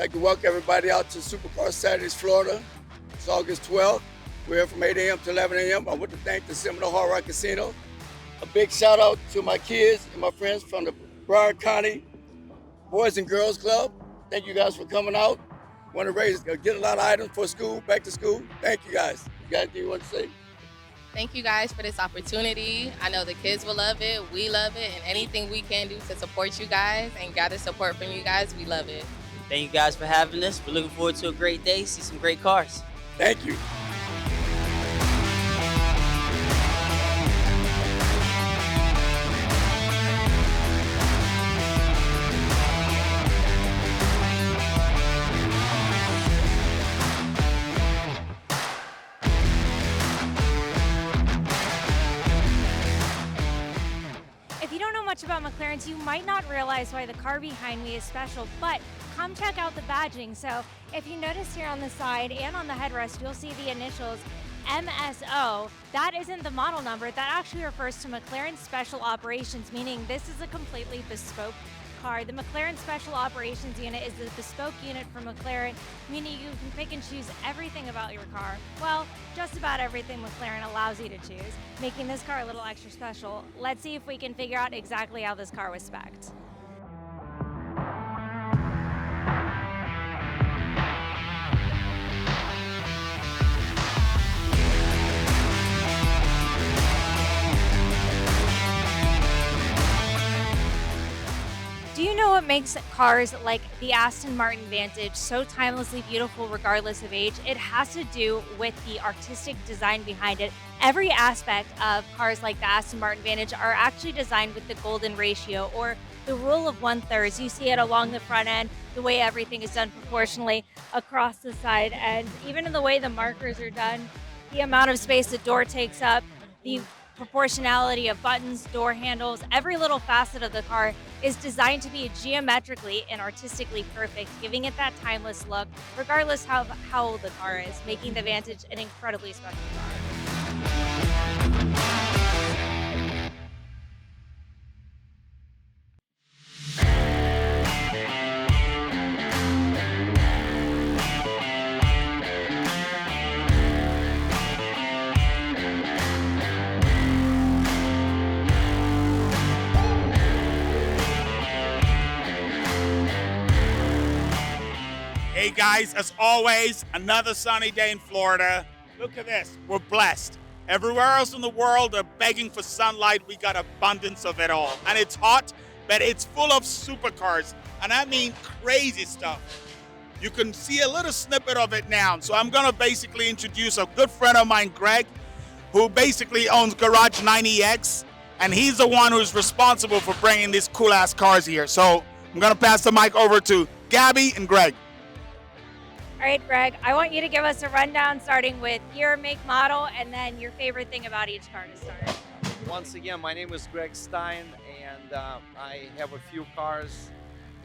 like to welcome everybody out to Supercar Saturdays Florida. It's August 12th. We're here from 8 a.m. to 11 a.m. I want to thank the Seminole Hard Rock Casino. A big shout out to my kids and my friends from the Broward County Boys and Girls Club. Thank you guys for coming out. Want to get a lot of items for school, back to school. Thank you guys. You got anything you want to say? Thank you guys for this opportunity. I know the kids will love it, we love it, and anything we can do to support you guys and gather support from you guys, we love it. Thank you guys for having us. We're looking forward to a great day, see some great cars. Thank you. If you don't know much about McLarens, you might not realize why the car behind me is special, but come check out the badging. So if you notice here on the side and on the headrest, you'll see the initials MSO. That isn't the model number. That actually refers to McLaren Special Operations, meaning this is a completely bespoke car. The McLaren Special Operations unit is the bespoke unit for McLaren, meaning you can pick and choose everything about your car. Well, just about everything McLaren allows you to choose, making this car a little extra special. Let's see if we can figure out exactly how this car was spec'd. Do you know what makes cars like the Aston Martin Vantage so timelessly beautiful regardless of age? It has to do with the artistic design behind it. Every aspect of cars like the Aston Martin Vantage are actually designed with the golden ratio, or the rule of 1/3. You see it along the front end, the way everything is done proportionally across the side, and even in the way the markers are done, the amount of space the door takes up, the proportionality of buttons, door handles, every little facet of the car is designed to be geometrically and artistically perfect, giving it that timeless look, regardless of how old the car is, making the Vantage an incredibly special car. Hey guys, as always, another sunny day in Florida. Look at this, we're blessed. Everywhere else in the world are begging for sunlight. We got abundance of it all. And it's hot, but it's full of supercars. And I mean crazy stuff. You can see a little snippet of it now. So I'm gonna basically introduce a good friend of mine, Greg, who basically owns Garage 90X. And he's the one who's responsible for bringing these cool ass cars here. So I'm gonna pass the mic over to Gabby and Greg. All right, Greg, I want you to give us a rundown starting with year, make, model, and then your favorite thing about each car to start. Once again, my name is Greg Stein, and I have a few cars.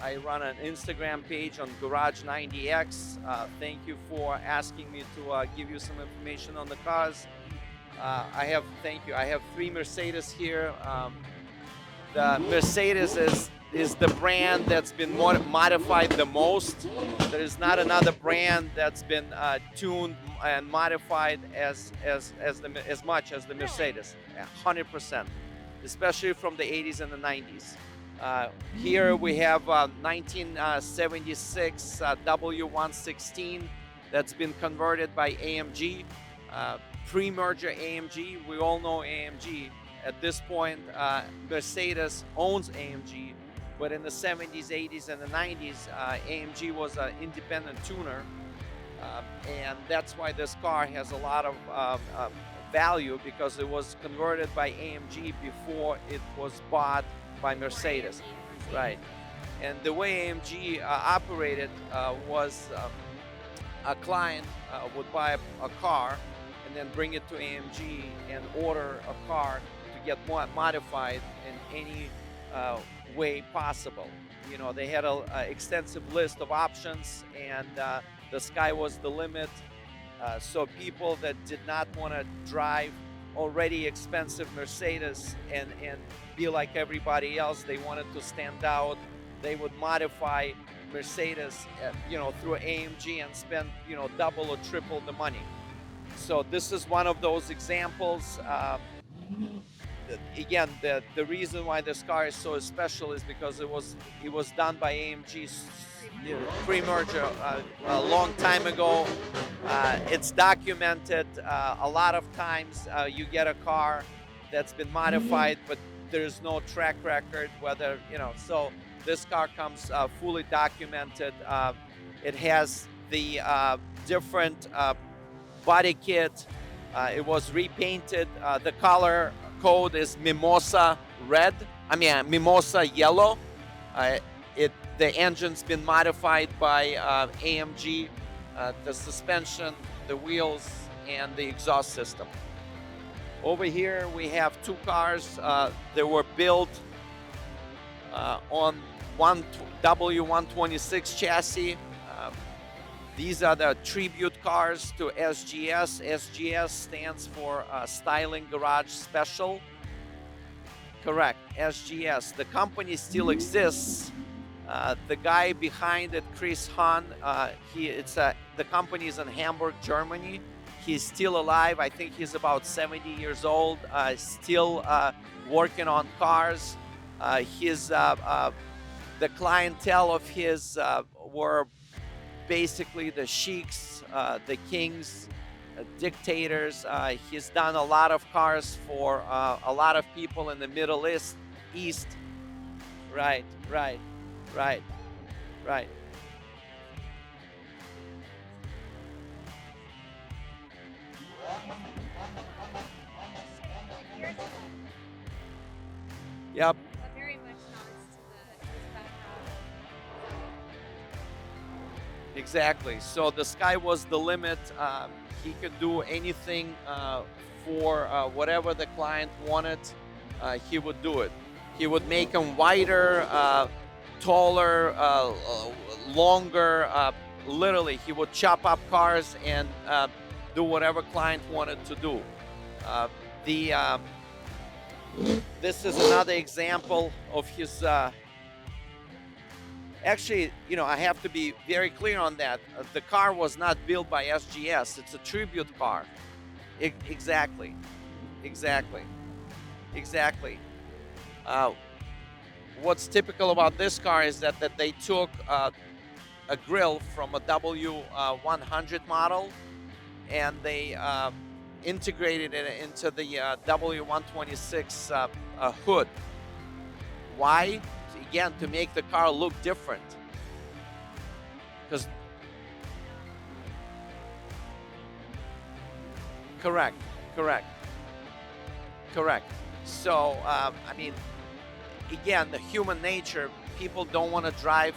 I run an Instagram page on Garage 90X. Thank you for asking me to give you some information on the cars. I have 3 Mercedes here. The Mercedes is the brand that's been modified the most. There is not another brand that's been tuned and modified as much as the Mercedes, 100%, especially from the 80s and the 90s. Here we have 1976 W116 that's been converted by AMG, pre-merger AMG. We all know AMG. At this point, Mercedes owns AMG. But in the 70s, 80s, and the 90s, AMG was an independent tuner, and that's why this car has a lot of value, because it was converted by AMG before it was bought by Mercedes. Right. And the way AMG operated was a client would buy a car and then bring it to AMG and order a car to get modified in any way possible. You know, they had an extensive list of options, and the sky was the limit. So people that did not want to drive already expensive Mercedes and be like everybody else, they wanted to stand out, they would modify Mercedes, through AMG and spend, double or triple the money. So this is one of those examples. Again, the reason why this car is so special is because it was done by AMG pre-merger a long time ago. It's documented. A lot of times you get a car that's been modified, but there's no track record whether, so this car comes fully documented. It has the different body kit. It was repainted. The color code is Mimosa Mimosa yellow. The engine's been modified by AMG, the suspension, the wheels, and the exhaust system. Over here we have two cars that were built on W126 chassis. These are the tribute cars to SGS. SGS stands for Styling Garage Special. Correct, SGS. The company still exists. The guy behind it, Chris Hahn, the company is in Hamburg, Germany. He's still alive. I think he's about 70 years old, still working on cars. The clientele of his were basically the sheiks, the kings, dictators. He's done a lot of cars for a lot of people in the Middle East. Right. Yep. Very much nods to his background. Exactly. So the sky was the limit. He could do anything for whatever the client wanted. He would do it. He would make them wider, taller, longer. Literally, he would chop up cars and do whatever client wanted to do. This is another example of his. Actually, I have to be very clear on that. The car was not built by SGS. It's a tribute car. Exactly. What's typical about this car is that they took a grille from a W100 model and they integrated it into the W126 hood. Why? Again, to make the car look different. Because correct. So, again, the human nature, people don't want to drive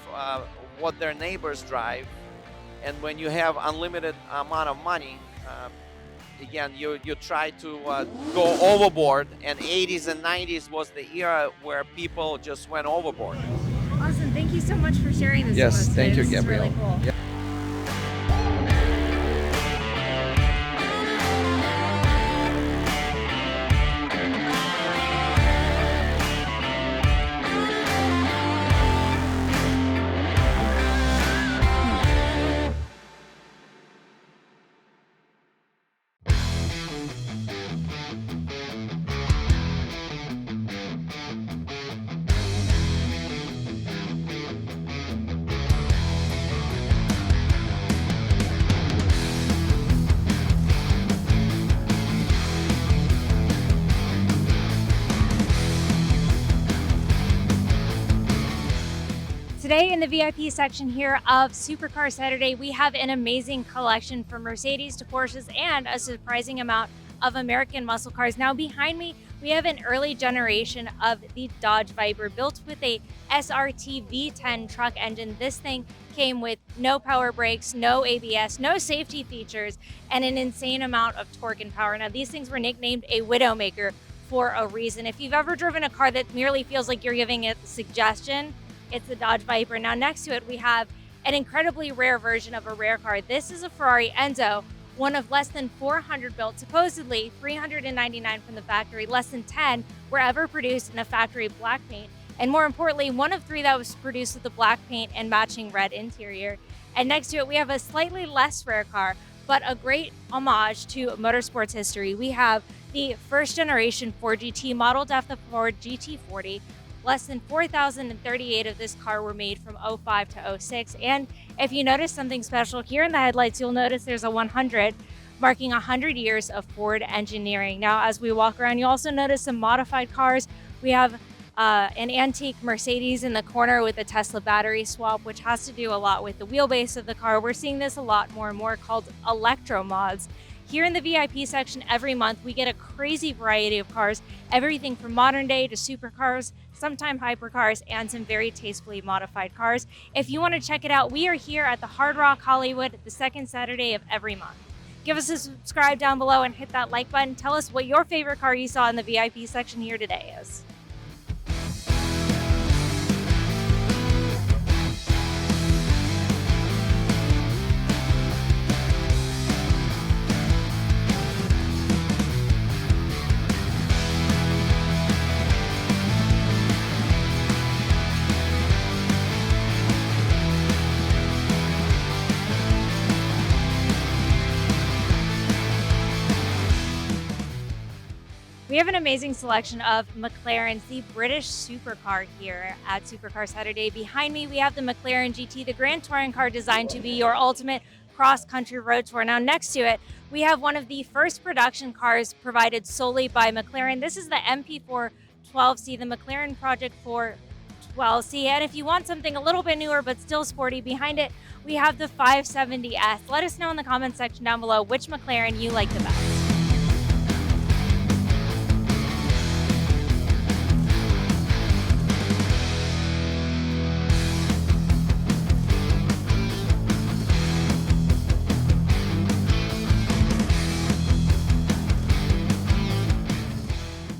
what their neighbors drive. And when you have unlimited amount of money, again, you try to go overboard. And 80s and 90s was the era where people just went overboard. Awesome. Thank you so much for sharing this Yes, with us. thank you, It's Gabrielle. really cool. Yeah. Today in the VIP section here of Supercar Saturday, we have an amazing collection from Mercedes to Porsches and a surprising amount of American muscle cars. Now behind me, we have an early generation of the Dodge Viper built with a SRT V10 truck engine. This thing came with no power brakes, no ABS, no safety features, and an insane amount of torque and power. Now these things were nicknamed a Widowmaker for a reason. If you've ever driven a car that merely feels like you're giving it a suggestion, it's the Dodge Viper. Now next to it, we have an incredibly rare version of a rare car. This is a Ferrari Enzo, one of less than 400 built, supposedly 399 from the factory, less than 10 were ever produced in a factory black paint. And more importantly, one of 3 that was produced with the black paint and matching red interior. And next to it, we have a slightly less rare car, but a great homage to motorsports history. We have the first generation Ford GT modeled after the Ford GT40. Less than 4,038 of this car were made from 05 to 06. And if you notice something special here in the headlights, you'll notice there's a 100, marking 100 years of Ford engineering. Now, as we walk around, you also notice some modified cars. We have an antique Mercedes in the corner with a Tesla battery swap, which has to do a lot with the wheelbase of the car. We're seeing this a lot more and more, called electro mods. Here in the VIP section every month, we get a crazy variety of cars, everything from modern day to supercars, sometimes hypercars, and some very tastefully modified cars. If you want to check it out, we are here at the Hard Rock Hollywood the second Saturday of every month. Give us a subscribe down below and hit that like button. Tell us what your favorite car you saw in the VIP section here today is. We have an amazing selection of McLarens, the British supercar here at Supercar Saturday. Behind me, we have the McLaren GT, the Grand Touring car designed to be your ultimate cross-country road tour. Now, next to it, we have one of the first production cars provided solely by McLaren. This is the MP4 12C, the McLaren Project 4 12C. And if you want something a little bit newer but still sporty, behind it, we have the 570S. Let us know in the comments section down below which McLaren you like the best.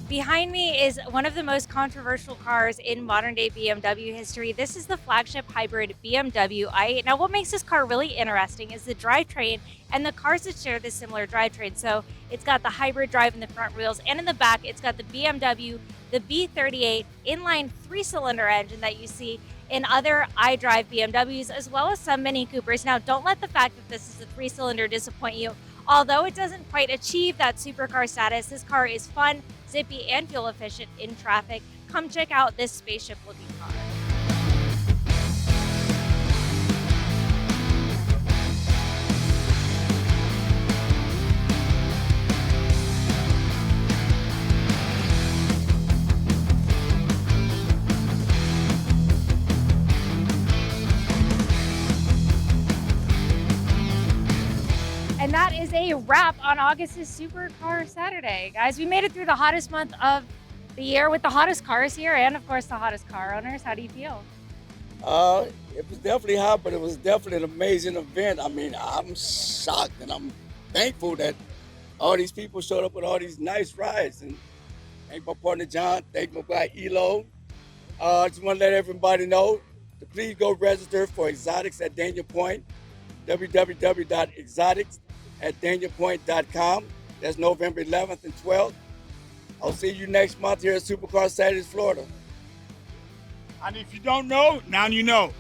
Behind me is one of the most controversial cars in modern day BMW history. This is the flagship hybrid BMW i8. Now, what makes this car really interesting is the drivetrain and the cars that share this similar drivetrain. So it's got the hybrid drive in the front wheels, and in the back, it's got the BMW, the B38 inline 3-cylinder engine that you see in other iDrive BMWs, as well as some Mini Coopers. Now, don't let the fact that this is a 3-cylinder disappoint you. Although it doesn't quite achieve that supercar status, this car is fun, zippy, and fuel efficient in traffic. Come check out this spaceship looking car. And that is a wrap on August's Supercar Saturday. Guys, we made it through the hottest month of the year with the hottest cars here and, of course, the hottest car owners. How do you feel? It was definitely hot, but it was definitely an amazing event. I mean, I'm shocked and I'm thankful that all these people showed up with all these nice rides. And thank my partner, John. Thank my guy, Elo. I just want to let everybody know to please go register for Exotics at Dania Pointe, www.exotics@daniapointe.com. That's November 11th and 12th. I'll see you next month here at Supercar Saturdays Florida. And if you don't know, now you know.